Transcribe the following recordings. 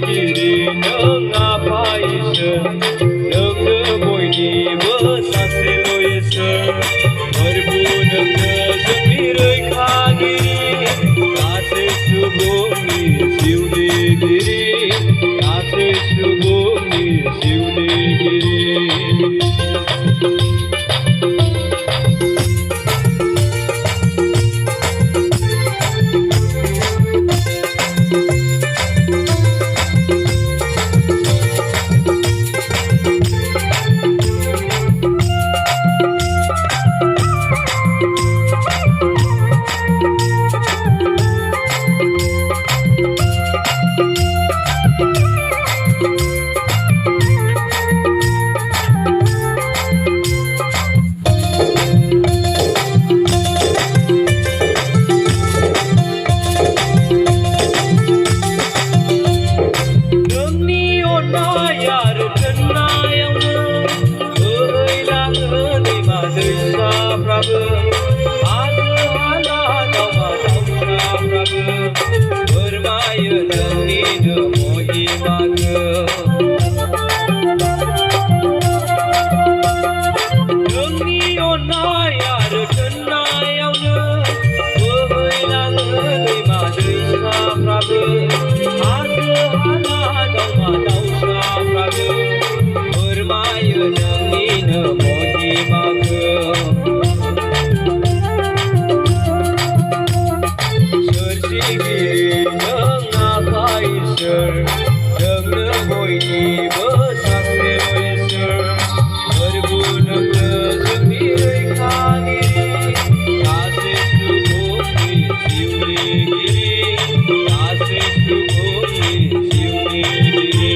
सोरजिगिरि नों आफा इसोर नोंनो बयनिबो सासेल' इसोर फोरबु नोंनो जोंनि रैखागिरि गासै सुबुंनि जिउनिगिरि गासै सुबुंनि जिउनिगिरि Bermayu nanginu mohimaku Nangni onai aru kenayaunya Bohailangu दैमा दैसाफ्राबो हाजो हाला दावमा दावसाफ्राबो bermayu nanginu mohimaku सोरजिगिरि नों आफा इसोर नोंनो बयनिबो सासेल' इसोर फोरबु नोंनो जोंनि रैखागिरि गासै सुबुंनि जिउनिगिरि गासै सुबुंनि जिउनिगिरि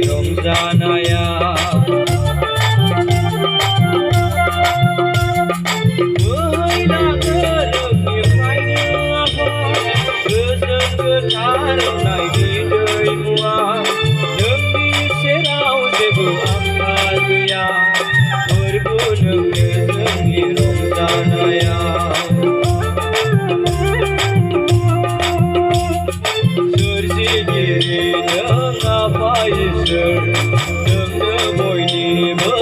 रंजानाया बोहैलाङो नोंनिफ्रायनो आफा गोजोन गोथार अननायनि दैमुआ नोंनि सेराव जेबो आंखाल गैया फोरबु नोंनो जोंनि रंजानाया सोरजिगिरि नों आफा इसोर नोंनो बयनिबो